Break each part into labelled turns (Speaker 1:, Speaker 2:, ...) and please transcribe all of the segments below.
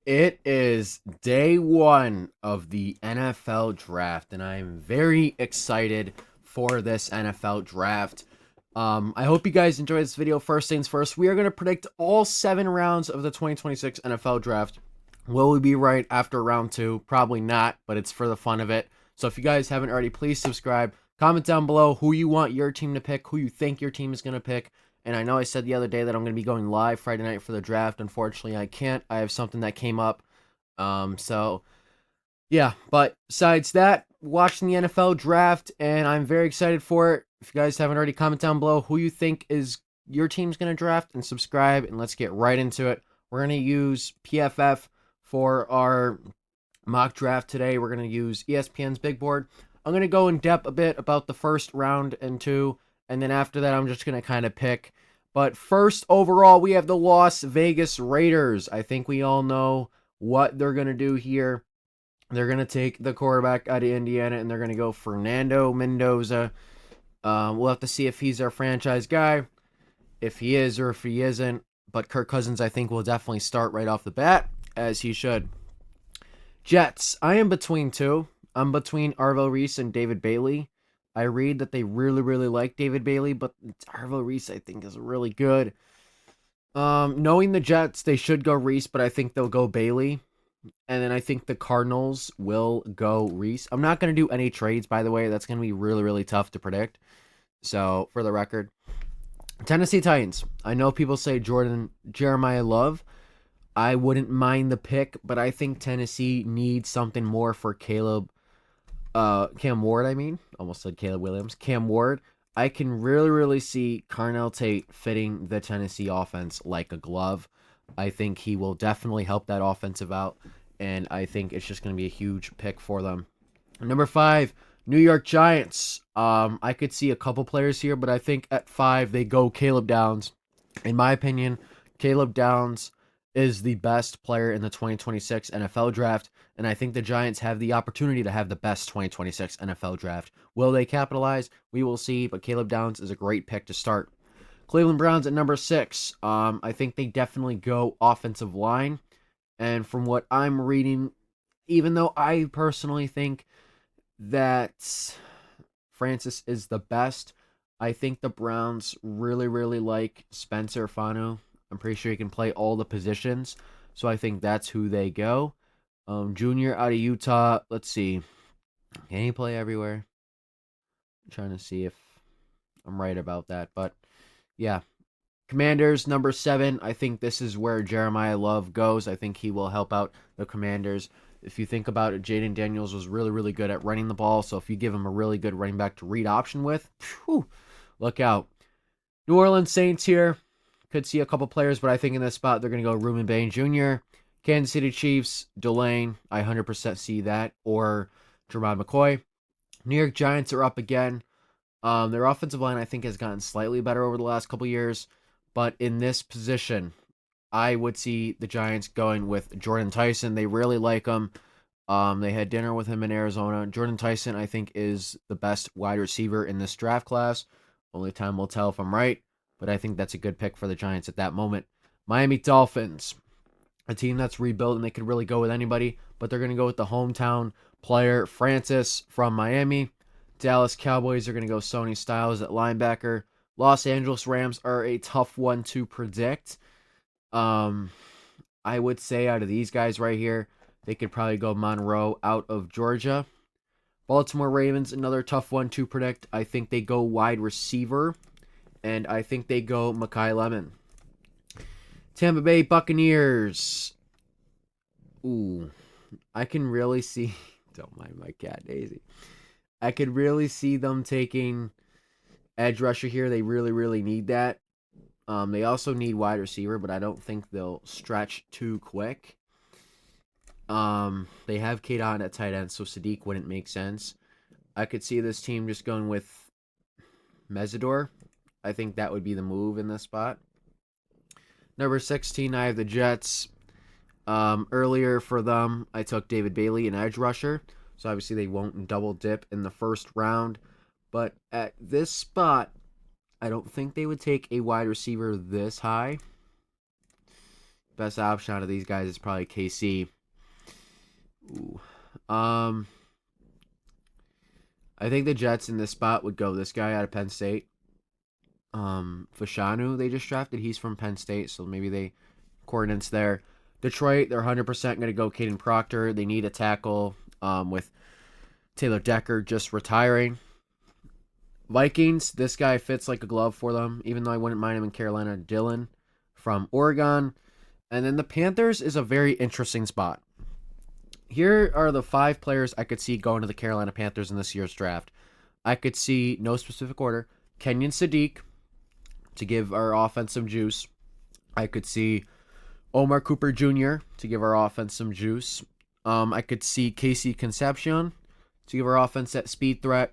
Speaker 1: It is day one of the NFL draft, and I'm very excited for this NFL draft. I hope you guys enjoy this video. First things first, we are going to predict all 7 rounds of the 2026 NFL draft. Will we be right after round two? Probably not, but it's for the fun of it. So if you guys haven't already, please subscribe. Comment down below who you want your team to pick, who you think your team is going to pick. And I know I said the other day that I'm going to be going live Friday night for the draft. Unfortunately, I can't. I have something that came up. So yeah, but besides that, watching the NFL draft, and I'm very excited for it. If you guys haven't already, comment down below who you think is your team's going to draft and subscribe, and let's get right into it. We're going to use PFF for our mock draft today. We're going to use ESPN's big board. I'm going to go in depth a bit about the first round and two, and then after that, I'm just going to kind of pick. But first, overall, we have the Las Vegas Raiders. I think we all know what they're going to do here. They're going to take the quarterback out of Indiana, and they're going to go Fernando Mendoza. We'll have to see if he's our franchise guy, if he is or if he isn't. But Kirk Cousins, I think, will definitely start right off the bat, as he should. Jets, I am between two. I'm between Arvo Reese and David Bailey. I read that they really, really like David Bailey, but Arvo Reese, I think, is really good. Knowing the Jets, they should go Reese, but I think they'll go Bailey. And then I think the Cardinals will go Reese. I'm not going to do any trades, by the way. That's going to be really, really tough to predict. So, for the record, Tennessee Titans. I know people say Jeremiah Love. I wouldn't mind the pick, but I think Tennessee needs something more for Cam Ward, I mean. Almost said Caleb Williams. Cam Ward. I can really, really see Carnell Tate fitting the Tennessee offense like a glove. I think he will definitely help that offensive out, and I think it's just going to be a huge pick for them. Number 5, New York Giants. I could see a couple players here, but I think at 5 they go Caleb Downs. In my opinion, Caleb Downs is the best player in the 2026 NFL draft, and I think the Giants have the opportunity to have the best 2026 NFL draft. Will they capitalize? We will see, but Caleb Downs is a great pick to start. Cleveland Browns at number 6. I think they definitely go offensive line. And from what I'm reading, even though I personally think that Francis is the best, I think the Browns really, really like Spencer Fanu. I'm pretty sure he can play all the positions. So I think that's who they go. Junior out of Utah. Let's see. Can he play everywhere? I'm trying to see if I'm right about that. But yeah, Commanders, number 7. I think this is where Jeremiah Love goes. I think he will help out the Commanders. If you think about it, Jaden Daniels was really, really good at running the ball. So if you give him a really good running back to read option with, look out. New Orleans Saints here. Could see a couple players, but I think in this spot they're going to go Reuben Bain Jr. Kansas City Chiefs, Delane. I 100% see that. Or Jermod McCoy. New York Giants are up again. Their offensive line, I think, has gotten slightly better over the last couple years. But in this position, I would see the Giants going with Jordan Tyson. They really like him. They had dinner with him in Arizona. Jordan Tyson, I think, is the best wide receiver in this draft class. Only time will tell if I'm right, but I think that's a good pick for the Giants at that moment. Miami Dolphins, a team that's rebuilt, and they could really go with anybody, but they're going to go with the hometown player, Francis from Miami. Dallas Cowboys are going to go Sony Styles at linebacker. Los Angeles Rams are a tough one to predict. I would say out of these guys right here, they could probably go Monroe out of Georgia. Baltimore Ravens, another tough one to predict. I think they go wide receiver, and I think they go Mekhi Lemon. Tampa Bay Buccaneers. Ooh, I can really see. Don't mind my cat Daisy. I could really see them taking edge rusher here. They really, really need that. They also need wide receiver, but I don't think they'll stretch too quick. They have Kate on at tight end, so Sadiq wouldn't make sense. I could see this team just going with Mesidor. I think that would be the move in this spot. Number 16, I have the Jets. Earlier for them, I took David Bailey, an edge rusher. So obviously they won't double dip in the first round. But at this spot, I don't think they would take a wide receiver this high. best option out of these guys is probably KC. Ooh. I think the Jets in this spot would go this guy out of Penn State. Fashanu, they just drafted. He's from Penn State, so maybe they coordinates there. Detroit, they're 100% going to go Caden Proctor. They need a tackle with Taylor Decker just retiring. Vikings, this guy fits like a glove for them, even though I wouldn't mind him in Carolina. Dillon from Oregon. And then the Panthers is a very interesting spot. Here are the 5 players I could see going to the Carolina Panthers in this year's draft. I could see, no specific order, Kenyon Sadiq to give our offense some juice. I could see Omar Cooper Jr. to give our offense some juice. I could see Casey Concepcion to give our offense that speed threat.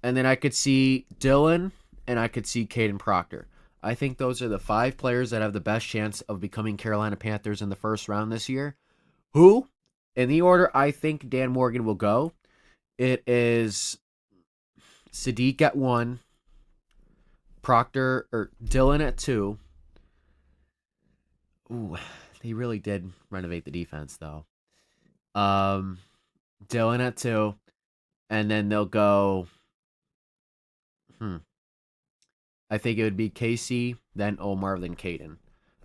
Speaker 1: And then I could see Dillon and I could see Caden Proctor. I think those are the 5 players that have the best chance of becoming Carolina Panthers in the first round this year. Who? In the order I think Dan Morgan will go, it is Sadiq at 1, Proctor or Dillon at 2. Ooh, they really did renovate the defense though. Dillon at 2, and then they'll go. I think it would be Casey, then Omar, then Caden.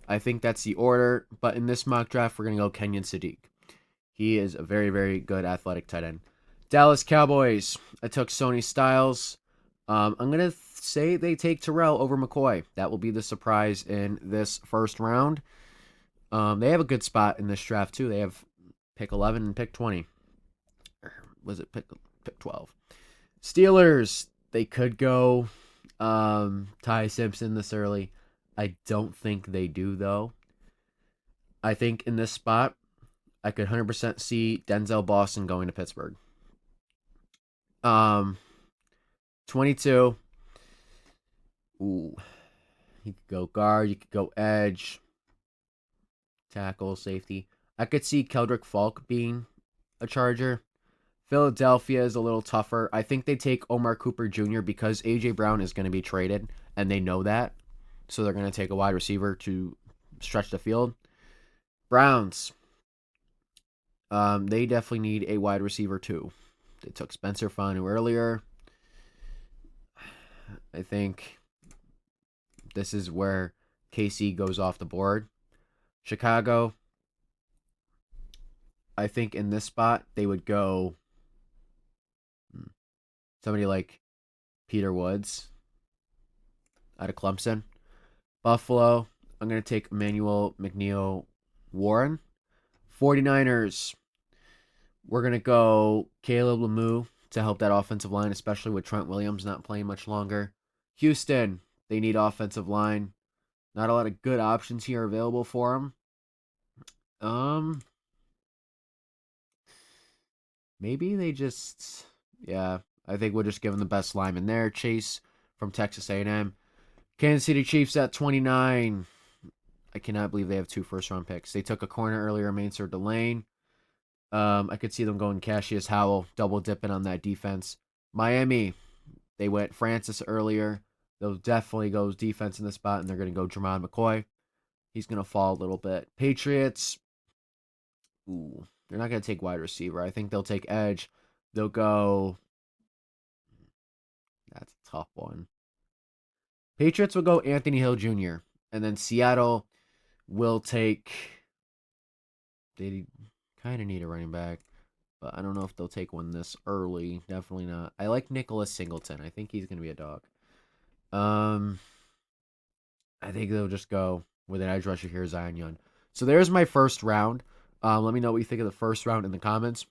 Speaker 1: I think that's the order, but in this mock draft, we're gonna go Kenyon Sadiq. He is a very, very good athletic tight end. Dallas Cowboys. I took Sony Styles. I'm going to say they take Terrell over McCoy. That will be the surprise in this first round. They have a good spot in this draft, too. They have pick 11 and pick 20. Or was it pick 12? Steelers. They could go Ty Simpson this early. I don't think they do, though. I think in this spot, I could 100% see Denzel Boston going to Pittsburgh. 22. Ooh. You could go guard. You could go edge. Tackle, safety. I could see Keldrick Falk being a Charger. Philadelphia is a little tougher. I think they take Omar Cooper Jr. because A.J. Brown is going to be traded, and they know that. So they're going to take a wide receiver to stretch the field. Browns. They definitely need a wide receiver too. They took Spencer Fanu earlier. I think this is where KC goes off the board. Chicago. I think in this spot they would go somebody like Peter Woods out of Clemson. Buffalo. I'm going to take Emmanuel McNeil Warren. 49ers. We're going to go Caleb Lemieux to help that offensive line, especially with Trent Williams not playing much longer. Houston, they need offensive line. Not a lot of good options here available for them. Maybe they just, I think we'll just give them the best lineman there. Chase from Texas A&M. Kansas City Chiefs at 29. I cannot believe they have 2 first-round picks. They took a corner earlier, Mainzer Delane. I could see them going Cassius Howell, double dipping on that defense. Miami, they went Francis earlier. They'll definitely go defense in the spot, and they're going to go Jermon McCoy. He's going to fall a little bit. Patriots, they're not going to take wide receiver. I think they'll take edge. They'll go. That's a tough one. Patriots will go Anthony Hill Jr. And then Seattle will take. They kind of need a running back, but I don't know if they'll take one this early. Definitely not. I like Nicholas Singleton. I think he's going to be a dog. I think they'll just go with an edge rusher here, Zion Young. So there's my first round. Let me know what you think of the first round in the comments.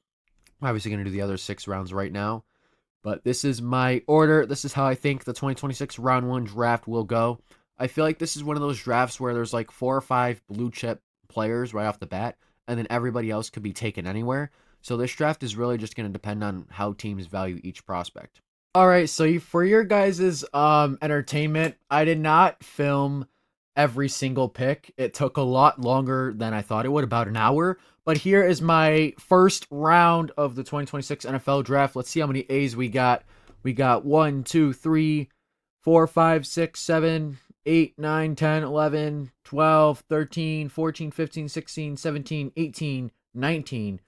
Speaker 1: I'm obviously going to do the other 6 rounds right now, but this is my order. This is how I think the 2026 round 1 draft will go. I feel like this is one of those drafts where there's like 4 or 5 blue chip players right off the bat, and then everybody else could be taken anywhere. So this draft is really just going to depend on how teams value each prospect. All right, so for your guys' entertainment, I did not film every single pick. It took a lot longer than I thought it would, about an hour. But here is my first round of the 2026 NFL draft. Let's see how many A's we got. We got 1, 2, 3, 4, 5, 6, 7, 8, 9, 10, 11, 12, 13, 14, 15, 16, 17, 18, 19.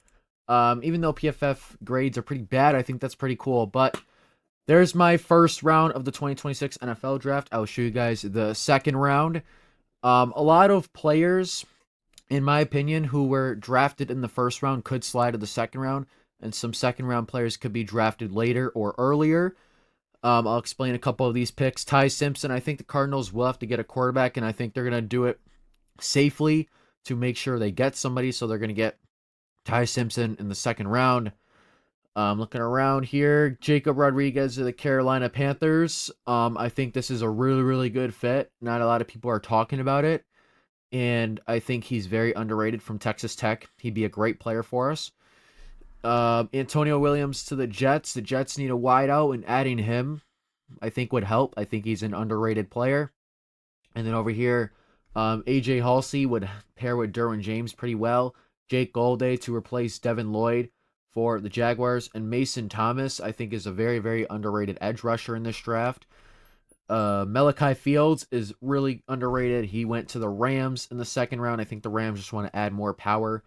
Speaker 1: Even though PFF grades are pretty bad, I think that's pretty cool. But there's my first round of the 2026 NFL draft. I'll show you guys the second round. A lot of players, in my opinion, who were drafted in the first round could slide to the second round, and some second round players could be drafted later or earlier. I'll explain a couple of these picks. Ty Simpson, I think the Cardinals will have to get a quarterback, and I think they're going to do it safely to make sure they get somebody. So they're going to get Ty Simpson in the second round. Looking around here, Jacob Rodriguez of the Carolina Panthers. I think this is a really, really good fit. Not a lot of people are talking about it, and I think he's very underrated from Texas Tech. He'd be a great player for us. Antonio Williams to the Jets. The Jets need a wideout, and adding him, I think, would help. I think he's an underrated player. And then over here, AJ Halsey would pair with Derwin James pretty well. Jake Golday to replace Devin Lloyd for the Jaguars. And Mason Thomas, I think, is a very, very underrated edge rusher in this draft. Malachi Fields is really underrated. He went to the Rams in the second round. I think the Rams just want to add more power.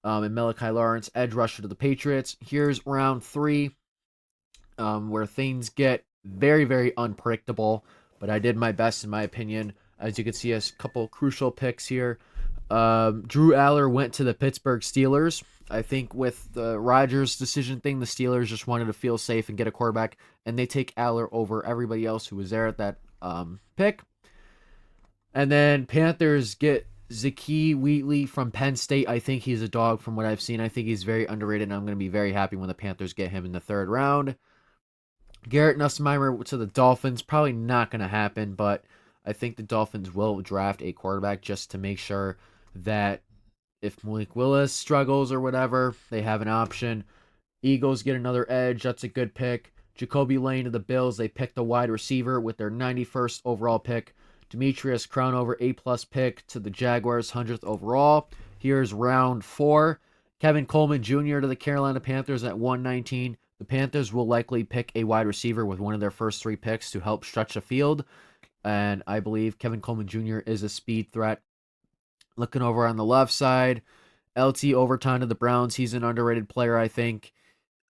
Speaker 1: And Malachi Lawrence, edge rusher to the Patriots. Here's round 3, where things get very, very unpredictable. But I did my best, in my opinion. As you can see, a couple crucial picks here. Drew Aller went to the Pittsburgh Steelers. I think with the Rodgers decision thing, the Steelers just wanted to feel safe and get a quarterback, and they take Aller over everybody else who was there at that pick. And then Panthers get Zakee Wheatley from Penn State. I think he's a dog from what I've seen. I think he's very underrated, and I'm going to be very happy when the Panthers get him in the third round. Garrett Nussmeier to the Dolphins. Probably not going to happen, but I think the Dolphins will draft a quarterback just to make sure that if Malik Willis struggles or whatever, they have an option. Eagles get another edge. That's a good pick. Jacoby Lane to the Bills. They picked a wide receiver with their 91st overall pick. Demetrius Crownover, A-plus pick to the Jaguars, 100th overall. Here's round 4. Kevin Coleman Jr. to the Carolina Panthers at 119. The Panthers will likely pick a wide receiver with one of their first 3 picks to help stretch the field. And I believe Kevin Coleman Jr. is a speed threat. Looking over on the left side, LT Overton to the Browns. He's an underrated player, I think.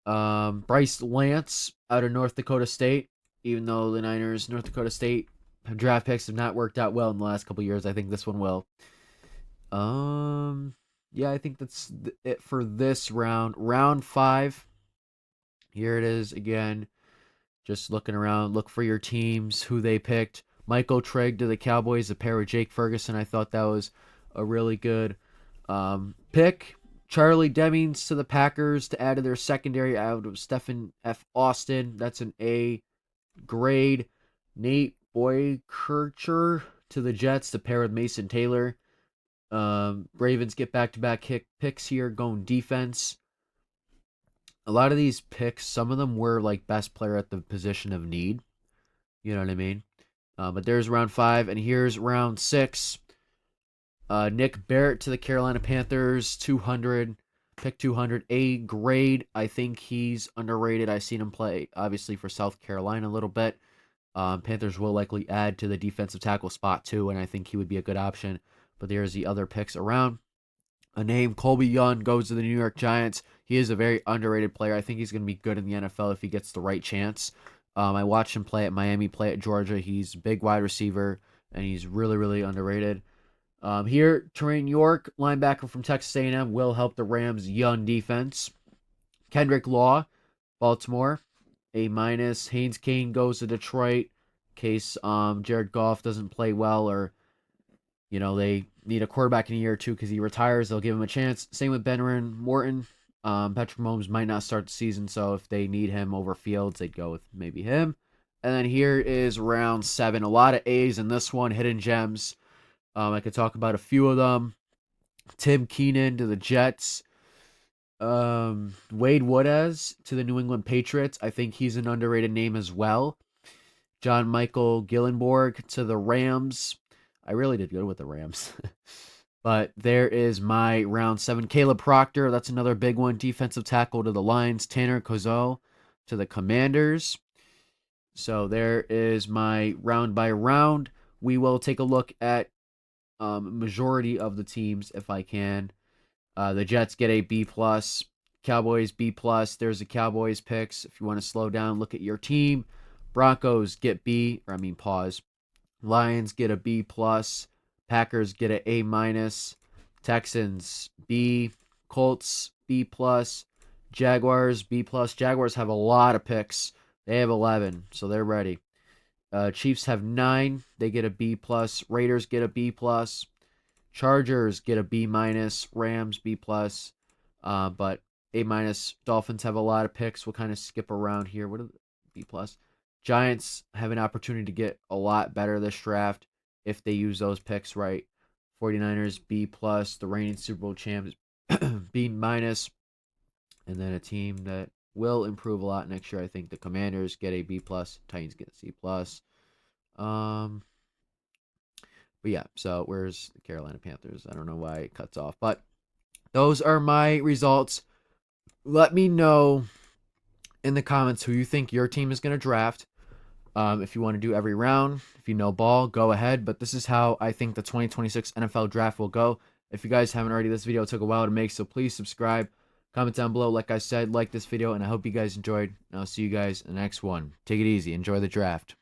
Speaker 1: Bryce Lance out of North Dakota State. Even though the Niners, North Dakota State draft picks have not worked out well in the last couple of years, I think this one will. Yeah, I think that's it for this round. Round 5. Here it is again. Just looking around, look for your teams, who they picked. Michael Trigg to the Cowboys, a pair with Jake Ferguson. I thought that was a really good pick. Charlie Demings to the Packers to add to their secondary out of Stephen F. Austin. That's an A grade. Nate Boykircher to the Jets to pair with Mason Taylor. Ravens get back-to-back picks here, going defense. A lot of these picks, some of them were like best player at the position of need. You know what I mean? But there's round 5, and here's round 6. Nick Barrett to the Carolina Panthers, 200, pick 200, A grade. I think he's underrated. I've seen him play, obviously, for South Carolina a little bit. Panthers will likely add to the defensive tackle spot, too, and I think he would be a good option. But there's the other picks around. A name, Colby Young, goes to the New York Giants. He is a very underrated player. I think he's going to be good in the NFL if he gets the right chance. I watched him play at Miami, play at Georgia. He's a big wide receiver, and he's really, really underrated. Here, Terrain York, linebacker from Texas A&M, will help the Rams' young defense. Kendrick Law, Baltimore, A-. Haynes Kane goes to Detroit in case Jared Goff doesn't play well, or they need a quarterback in a year or two because he retires. They'll give him a chance. Same with Benjamin Morton. Patrick Mahomes might not start the season, so if they need him over Fields, they'd go with maybe him. And then here is round 7. A lot of A's in this one, hidden gems. I could talk about a few of them. Tim Keenan to the Jets. Wade Woodaz to the New England Patriots. I think he's an underrated name as well. John Michael Gillenborg to the Rams. I really did good with the Rams. But there is my round 7. Caleb Proctor, that's another big one. Defensive tackle to the Lions. Tanner Kozo to the Commanders. So there is my round by round. We will take a look at majority of the teams if I can. The Jets get a B plus. Cowboys B plus. There's the Cowboys picks. If you want to slow down, look at your team. Broncos get B, or I mean pause. Lions get a B plus. Packers get an A minus. Texans B. Colts B plus. Jaguars B plus. Jaguars have a lot of picks. They have 11, so they're ready. Chiefs have 9. They get a B plus. Raiders get a B plus. Chargers get a B minus. Rams B plus. But A minus. Dolphins have a lot of picks. We'll kind of skip around here. What are the B plus? Giants have an opportunity to get a lot better this draft if they use those picks right. 49ers B plus. The reigning Super Bowl champs B minus. And then a team that will improve a lot next year. I think the Commanders get a B plus. Titans get a C plus. But yeah, so where's the Carolina Panthers? I don't know why it cuts off, but those are my results. Let me know in the comments who you think your team is going to draft. If you want to do every round, if you know ball, go ahead. But this is how I think the 2026 NFL draft will go. If you guys haven't already, this video took a while to make, so please subscribe. Comment down below. Like I said, like this video, and I hope you guys enjoyed. And I'll see you guys in the next one. Take it easy. Enjoy the draft.